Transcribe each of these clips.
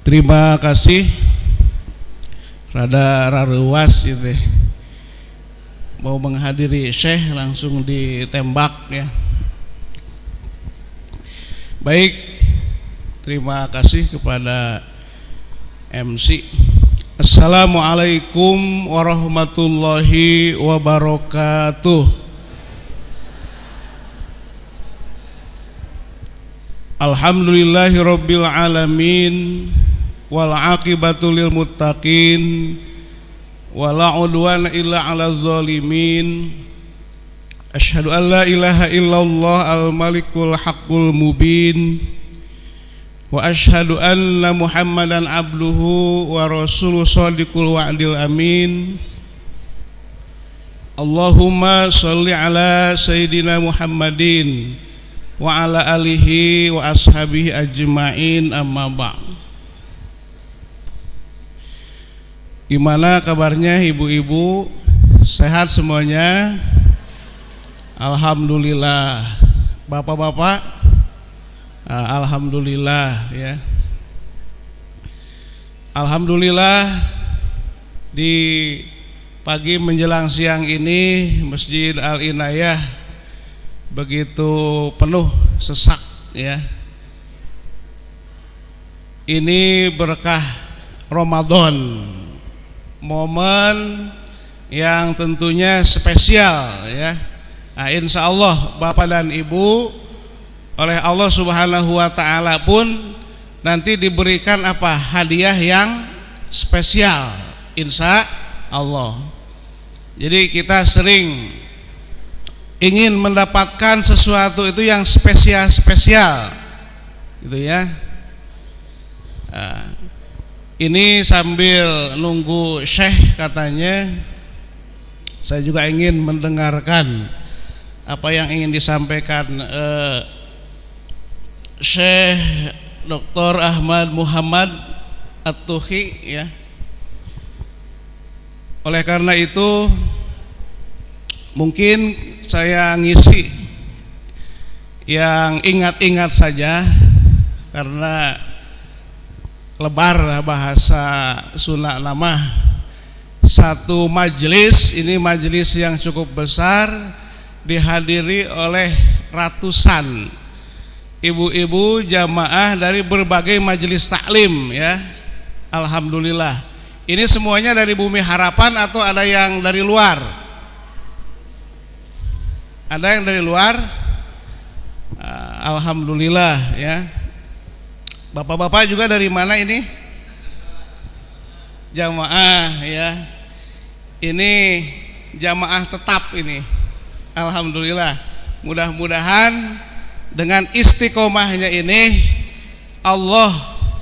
Terima kasih. Rada raruas gitu. Mau menghadiri Syekh langsung ditembak ya. Baik, terima kasih kepada MC. Assalamualaikum warahmatullahi wabarakatuh. Alhamdulillahirabbil alamin wal aqibatu lil muttaqin wala udwana illa 'alal zalimin. Asyhadu an la ilaha illallah al malikul haqqul mubin wa asyhadu anna Muhammadan abduhu wa rasuluhu shadiqul wa'dil amin. Allahumma shalli ala sayyidina Muhammadin wa ala alihi wa ashabihi ajma'in, amma ba'd. Gimana kabarnya ibu-ibu? Sehat semuanya? Alhamdulillah. Bapak-bapak? Alhamdulillah ya. Alhamdulillah di pagi menjelang siang ini Masjid Al-Inayah begitu penuh sesak ya. Ini berkah Ramadan, momen yang tentunya spesial ya. Nah, insya Allah Bapak dan Ibu oleh Allah Subhanahu wa Ta'ala pun nanti diberikan apa? Hadiah yang spesial insya Allah. Jadi kita sering ingin mendapatkan sesuatu itu yang spesial gitu ya. Nah, ini sambil nunggu Syekh katanya, saya juga ingin mendengarkan apa yang ingin disampaikan Syekh Dr. Ahmad Muhammad At-Tuhi ya. Oleh karena itu mungkin saya ngisi yang ingat-ingat saja karena lebar bahasa Sunda nama. Satu majelis, ini majelis yang cukup besar, dihadiri oleh ratusan ibu-ibu jamaah dari berbagai majelis taklim ya. Alhamdulillah. Ini semuanya dari Bumi Harapan atau ada yang dari luar? Ada yang dari luar? Alhamdulillah ya. Bapak-bapak juga dari mana ini? Jamaah ya. Ini jamaah tetap ini. Alhamdulillah. Mudah-mudahan dengan istiqomahnya ini Allah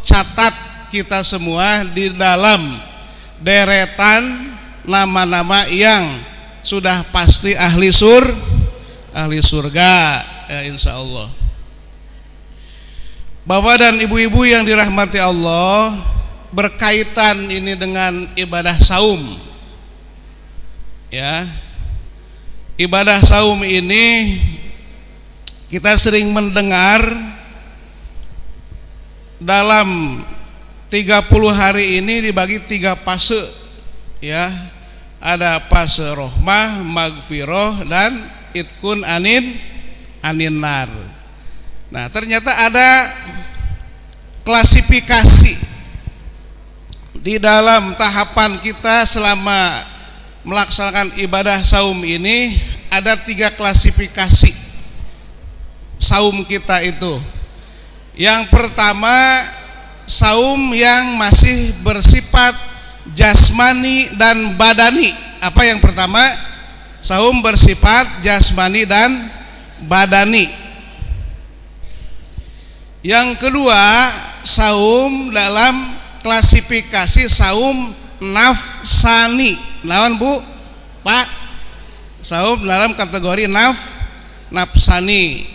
catat kita semua di dalam deretan nama-nama yang sudah pasti ahli surga ya, insya Allah. Bapak dan ibu-ibu yang dirahmati Allah, berkaitan ini dengan ibadah saum ya. Ibadah saum ini kita sering mendengar dalam 30 hari ini dibagi 3 fase ya. Ada fase rohmah, magfirah, dan itkun aninar. Nah, ternyata ada klasifikasi di dalam tahapan kita selama melaksanakan ibadah saum ini. Ada 3 klasifikasi saum kita itu. Yang pertama, saum yang masih bersifat jasmani dan badani. Apa yang pertama? Saum bersifat jasmani dan badani. Yang kedua, saum dalam klasifikasi saum nafsani. Naon Bu? Pak? Saum dalam kategori nafsani.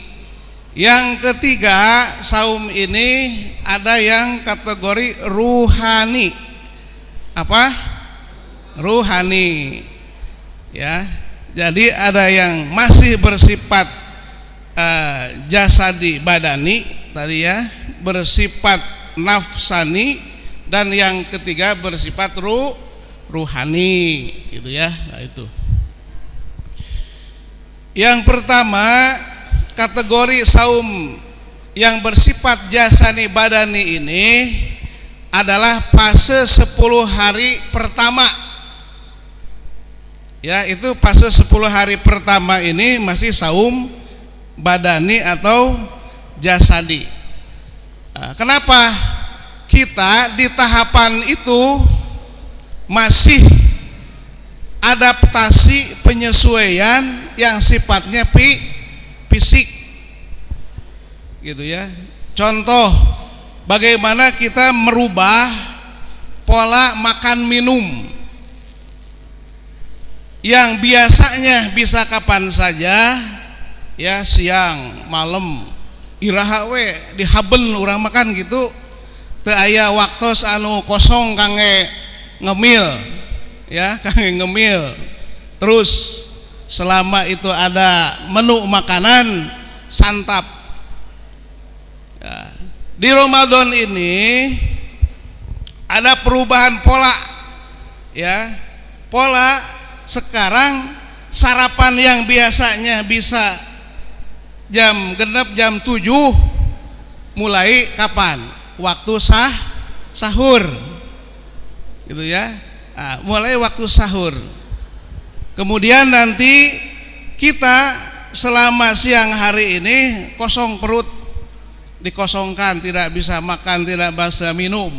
Yang ketiga, saum ini ada yang kategori ruhani. Apa? Ruhani ya. Jadi ada yang masih bersifat jasadi badani tadi ya, bersifat nafsani, dan yang ketiga bersifat ruhani gitu ya. Nah, itu. Yang pertama, kategori saum yang bersifat jasani badani ini adalah fase 10 hari pertama. Ya, itu fase 10 hari pertama ini masih saum badani atau jasadi. Nah, kenapa kita di tahapan itu masih adaptasi penyesuaian yang sifatnya fisik gitu ya. Contoh, bagaimana kita merubah pola makan minum yang biasanya bisa kapan saja ya, siang malam iraha we dihaben urang makan gitu, teu aya waktos anu kosong kangge ngemil ya, kangge ngemil. Terus selama itu ada menu makanan santap ya. Di Ramadan ini ada perubahan pola ya. Pola sekarang sarapan yang biasanya bisa jam genep jam 7 mulai kapan? Waktu sahur gitu ya. Nah, mulai waktu sahur. Kemudian nanti kita selama siang hari ini kosong perut, dikosongkan, tidak bisa makan, tidak bisa minum.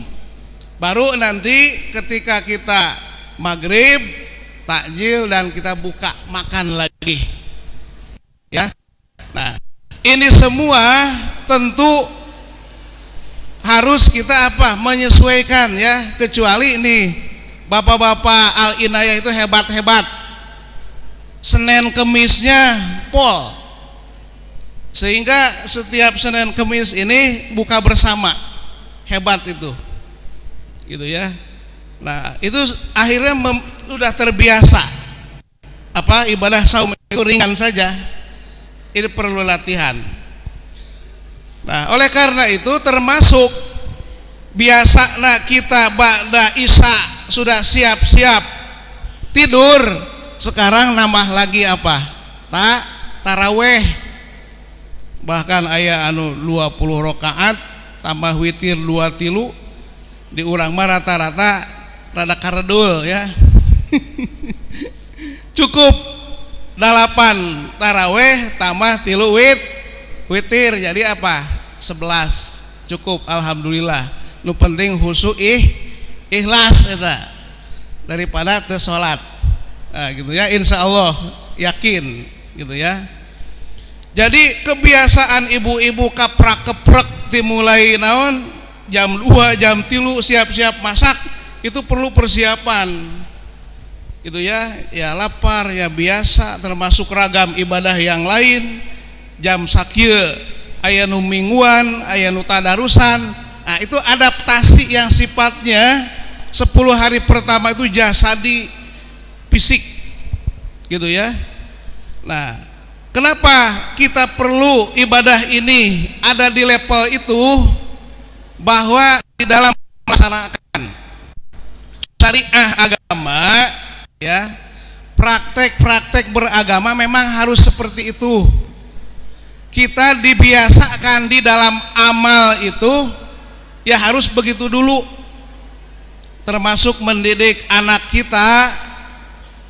Baru nanti ketika kita maghrib, takjil, dan kita buka makan lagi ya. Nah, ini semua tentu harus kita menyesuaikan ya. Kecuali ini bapak-bapak Al-Inayah itu hebat-hebat, Senin Kemisnya pol, sehingga setiap Senin Kemis ini buka bersama, hebat itu gitu ya. Nah, itu akhirnya sudah terbiasa ibadah saum itu ringan saja. Ini perlu latihan. Nah, oleh karena itu termasuk biasanya kita ba'da isya sudah siap-siap tidur, sekarang nambah lagi taraweh. Bahkan aya anu 20 rakaat tambah witir 2 tilu, di urang mah rata-rata rada karedul ya. Cukup 8 taraweh tambah tilu witir jadi 11, cukup, alhamdulillah. Nu penting khusyuk ikhlas eta daripada teu salat. Nah, gitu ya, insya Allah yakin gitu ya. Jadi kebiasaan ibu-ibu kaprak-keprek dimulai naon jam 2 jam 3 siap-siap masak, itu perlu persiapan gitu ya. Ya lapar ya biasa, termasuk ragam ibadah yang lain. Jam sakieu aya nu mingguan, aya nu tadarusan. Nah, itu adaptasi yang sifatnya 10 hari pertama itu jasadi, fisik gitu ya. Nah, kenapa kita perlu ibadah ini ada di level itu? Bahwa di dalam melaksanakan syariah agama ya, praktek-praktek beragama memang harus seperti itu. Kita dibiasakan di dalam amal itu ya harus begitu dulu, termasuk mendidik anak kita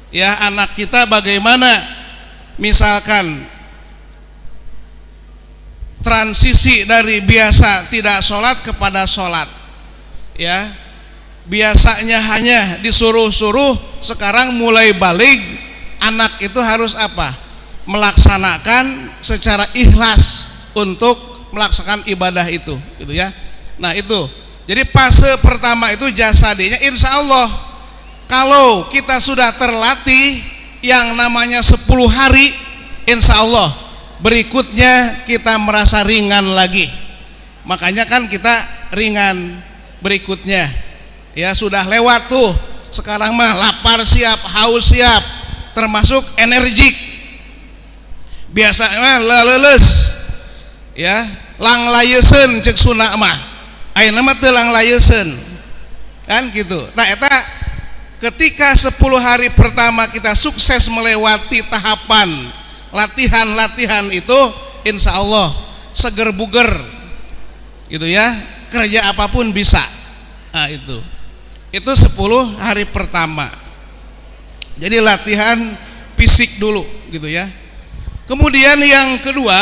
ya. Anak kita bagaimana misalkan transisi dari biasa tidak sholat kepada sholat ya, biasanya hanya disuruh-suruh, sekarang mulai balik, anak itu harus melaksanakan secara ikhlas untuk melaksanakan ibadah itu gitu ya. Nah, itu jadi fase pertama itu jasadinya. Insya Allah kalau kita sudah terlatih yang namanya 10 hari, insya Allah berikutnya kita merasa ringan lagi. Makanya kan kita ringan berikutnya ya, sudah lewat tuh. Sekarang mah lapar siap, haus siap, termasuk energik. Biasanya leuleus ya, lang layeseun cek Sunda mah. Ayeuna mah teu lang layeseun. kan gitu. Nah eta ketika 10 hari pertama kita sukses melewati tahapan latihan-latihan itu, insya Allah seger buger gitu ya, kerja apapun bisa. Nah itu 10 hari pertama. Jadi latihan fisik dulu gitu ya. Kemudian yang kedua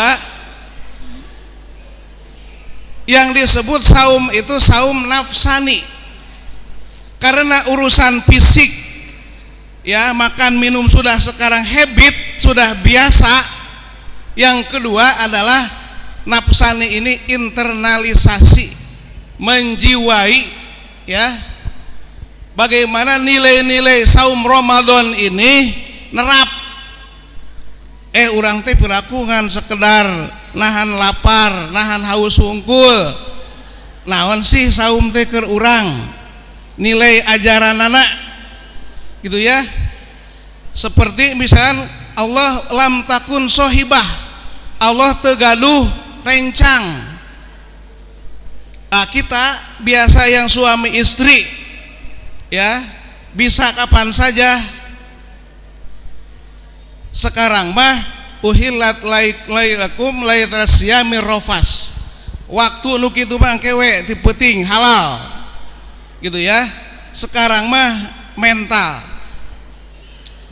yang disebut saum itu saum nafsani, karena urusan fisik ya, makan minum sudah sekarang habit, sudah biasa. Yang kedua adalah nafsani ini internalisasi, menjiwai ya, bagaimana nilai-nilai saum Ramadan ini nerap. Urang teh pirakungan sekedar nahan lapar, nahan haus hungkul. Naon sih saum teh keur urang? Nilai ajaran anak gitu ya. Seperti misalkan Allah lam takun sohibah, Allah teu gaduh rencang. Kita biasa yang suami istri ya, bisa kapan saja. Sekarang mah uhillat lailakum lailasyamir rafas, waktu nu kitu mah kewe ti peuting halal gitu ya. Sekarang mah mental.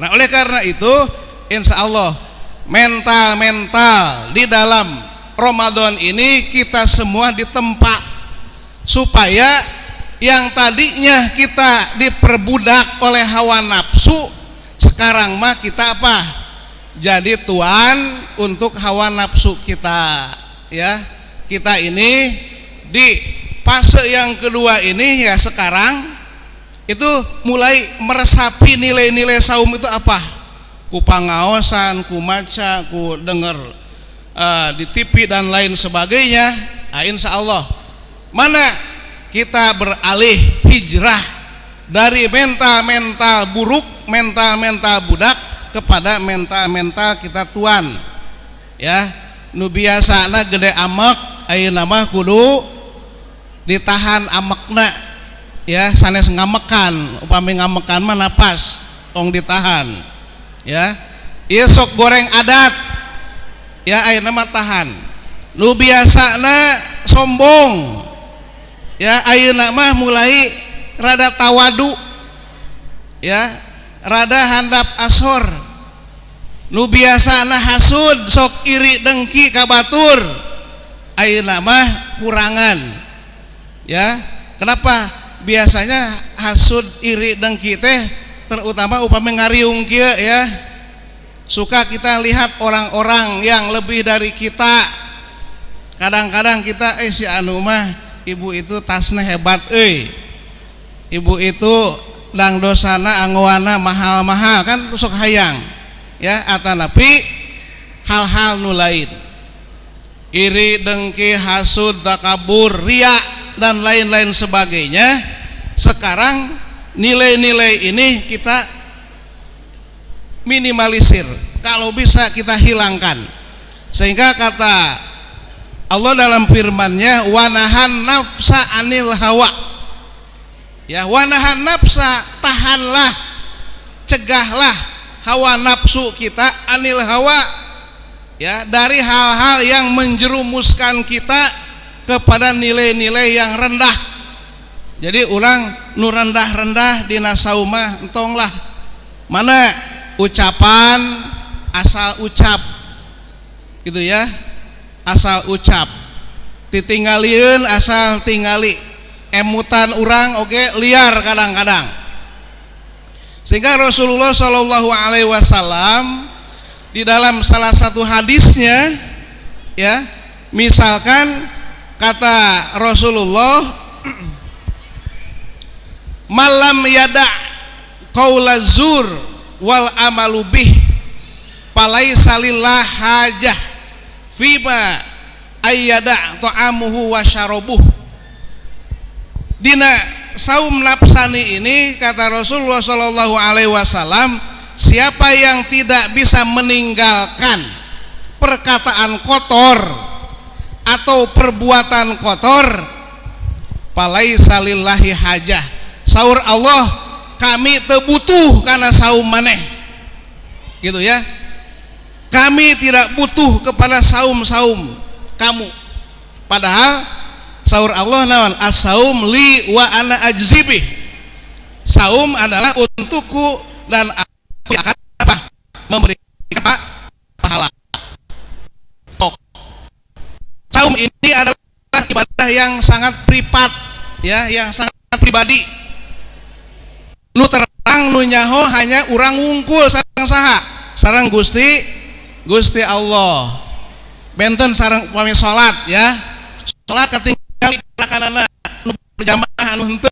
Nah oleh karena itu insya Allah mental di dalam Ramadan ini kita semua ditempa, supaya yang tadinya kita diperbudak oleh hawa nafsu, sekarang mah kita apa? Jadi tuan untuk hawa nafsu kita ya. Kita ini di fase yang kedua ini ya, sekarang itu mulai meresapi nilai-nilai saum itu apa? Ku pangaosan, ku maca, ku denger di TV dan lain sebagainya. Nah, insya Allah mana kita beralih hijrah dari mental-mental buruk, mental-mental budak kepada mental-mental kita tuan ya. Nu biasana gede amek, ayeuna mah kudu ditahan amekna ya, sanes ngamekan. Upami ngamekan mah napas tong ditahan ya. Ieu sok goreng adat ya, ayeuna mah tahan. Nu biasana sombong ya, ayeuna mah mulai rada tawadu ya, rada handap asor. Nu biasana hasud, sok iri dengki ka batur, ayeuna mah kurangan ya. Kenapa? Biasanya hasud iri dengki teh terutama upami ngariung kieu ya, suka kita lihat orang-orang yang lebih dari kita. Kadang-kadang kita si anu mah ibu itu tasna hebat ibu itu dang dosana anggoana mahal-mahal kan, sok hayang ya. Atanapi hal-hal nu lain, iri dengki hasud takabur ria dan lain-lain sebagainya. Sekarang nilai-nilai ini kita minimalisir, kalau bisa kita hilangkan. Sehingga kata Allah dalam firman-Nya, wanahan nafsa anil hawa ya, wanahan nafsa, tahanlah, cegahlah hawa nafsu kita, anil hawa ya, dari hal-hal yang menjerumuskan kita kepada nilai-nilai yang rendah. Jadi ulang nu rendah-rendah dina saumah entonglah mana ucapan asal ucap gitu ya, asal ucap ditinggalieun asal tingali, emutan urang oke liar kadang-kadang. Sehingga Rasulullah Shallallahu Alaihi Wasallam di dalam salah satu hadisnya ya, misalkan kata Rasulullah, malam yada qaula zur wal amalu bih palaisa lillah hajah fima ayyada ta'amuhu wa syarabuh. Dina saum nafsani ini kata Rasulullah Shallallahu Alaihi Wasallam, siapa yang tidak bisa meninggalkan perkataan kotor atau perbuatan kotor, palaisa lillahi hajah, Saur Allah, kami teu butuh kana saum maneh. Gitu ya. Kami tidak butuh kepada saum-saum kamu. Padahal saur Allah naon? As-saum li wa ana ajzibih. Saum adalah untukku dan aku akan apa? Memberikan pahala. Saum ini adalah ibadah yang sangat privat, ya, yang sangat pribadi. Nu terang nu nyaho hanya urang wungkul sareng saha? Sareng Gusti Allah. Benten sareng upami salat, ya. Salat katinggal rakanana nu berjamaah anu henteu.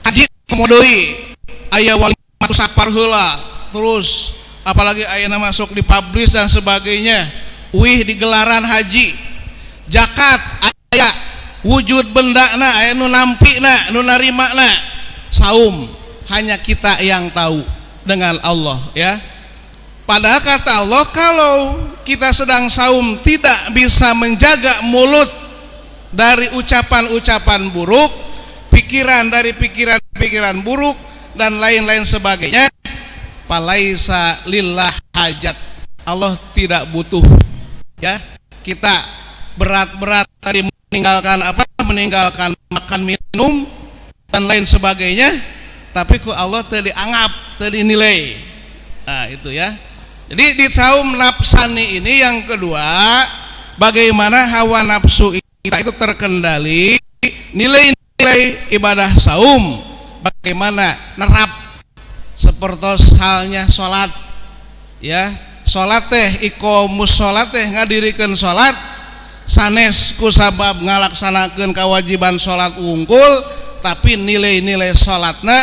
Haji komodeui aya walimah sapar heula, terus apalagi ayeuna masuk di publish dan sebagainya. Wih di gelaran haji. Zakat aya, wujud bendana aya nu nampina, nu narimana. Saum hanya kita yang tahu dengan Allah, ya. Padahal kata Allah, kalau kita sedang saum tidak bisa menjaga mulut dari ucapan-ucapan buruk, pikiran dari pikiran-pikiran buruk dan lain-lain sebagainya, falaisa lillah hajat. Allah tidak butuh, ya. Kita berat-berat tadi meninggalkan makan minum dan lain sebagainya, tapi ku Allah teu dianggap, teu dinilai. Nah, itu ya. Jadi di saum nafsani ini yang kedua, bagaimana hawa nafsu kita itu terkendali, nilai-nilai ibadah saum bagaimana nerap seperti halnya salat, ya. Salat teh iqamus salat teh ngadirikeun salat sanes ku sabab ngalaksanakeun kewajiban salat wungkul, tapi nilai-nilai salatna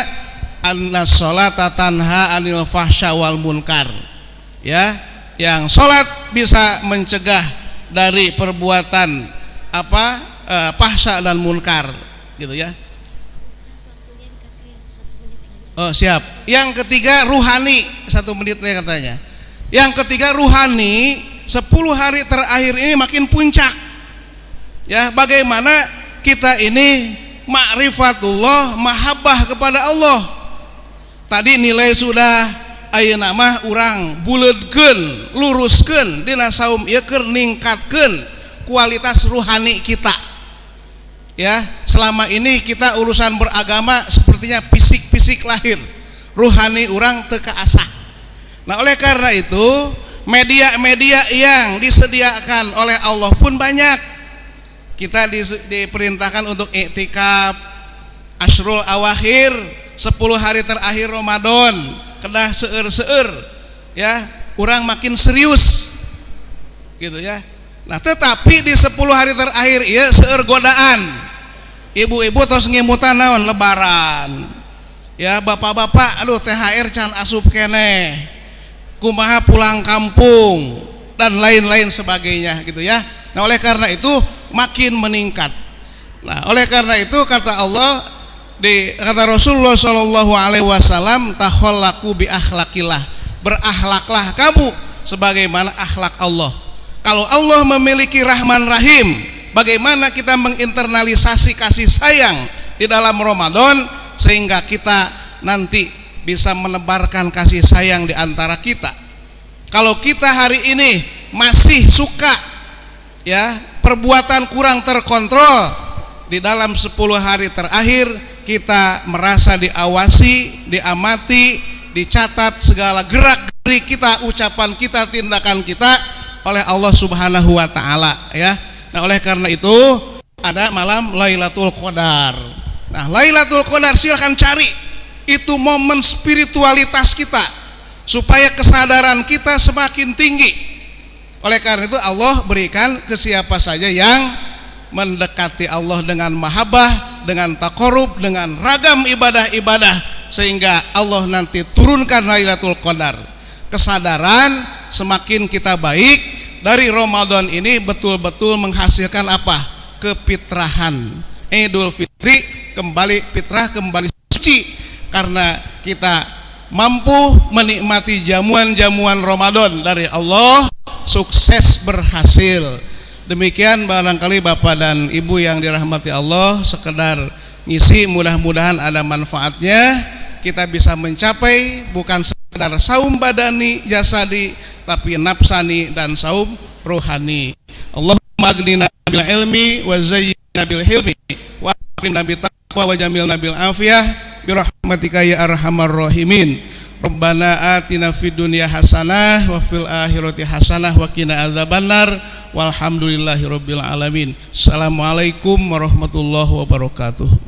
anna sholata tanha anil fahsya wal munkar, ya, yang sholat bisa mencegah dari perbuatan fahsya dan munkar, gitu ya. Oh siap. Yang ketiga ruhani, 1 menit lagi katanya. Yang ketiga ruhani, 10 hari terakhir ini makin puncak, ya. Bagaimana kita ini ma'rifatullah, mahabbah kepada Allah. Tadi nilai sudah ayeuna mah urang buleudkeun, luruskeun dina saum ieu keur ningkatkeun kualitas ruhani kita. Ya, selama ini kita urusan beragama sepertinya fisik lahir, ruhani urang teu kaasah. Nah, oleh karena itu media-media yang disediakan oleh Allah pun banyak. Kita diperintahkan untuk iktikaf Asyrul Awakhir, 10 hari terakhir Ramadan, kedah seueur-seueur, ya, urang makin serius, gitu ya. Nah, tetapi di 10 hari terakhir ieu seueur godaan. Ibu-ibu tos ngimutan naon lebaran. Ya, bapak-bapak, aduh THR can asup keneh. Kumaha pulang kampung dan lain-lain sebagainya, gitu ya. Nah, oleh karena itu makin meningkat. Nah, oleh karena itu kata Allah, kata Rasulullah Shallallahu Alaihi Wasallam, takhallaqu bi akhlaqillah, berakhlaklah kamu sebagaimana akhlak Allah. Kalau Allah memiliki Rahman Rahim, bagaimana kita menginternalisasi kasih sayang di dalam Ramadan sehingga kita nanti bisa menebarkan kasih sayang di antara kita. Kalau kita hari ini masih suka, ya, perbuatan kurang terkontrol, di dalam 10 hari terakhir kita merasa diawasi, diamati, dicatat segala gerak-gerik kita, ucapan kita, tindakan kita oleh Allah Subhanahu wa taala, ya. Nah, oleh karena itu ada malam Lailatul Qadar. Nah, Lailatul Qadar silakan cari. Itu momen spiritualitas kita supaya kesadaran kita semakin tinggi. Oleh karena itu Allah berikan ke siapa saja yang mendekati Allah dengan mahabbah, dengan taqarrub, dengan ragam ibadah-ibadah, sehingga Allah nanti turunkan Lailatul Qadar. Kesadaran semakin kita baik dari Ramadan ini betul-betul menghasilkan apa? Kefitrahan. Idul Fitri kembali fitrah, kembali suci, karena kita mampu menikmati jamuan-jamuan Ramadan dari Allah, sukses berhasil. Demikian barangkali Bapak dan Ibu yang dirahmati Allah, sekedar ngisi, mudah-mudahan ada manfaatnya, kita bisa mencapai bukan sekedar saum badani jasadi, tapi nafsani dan saum rohani. Allahumma aghnina bil ilmi wa zayyinna bil hilmi wa akrimna bit taqwa wa jamilna bil afiyah bi rahmatika ya arhamar rahimin. Rabbana atina fid dunya hasanah wa fil akhirati hasanah wa qina adzabannar walhamdulillahi rabbil alamin. Assalamualaikum warahmatullahi wabarakatuh.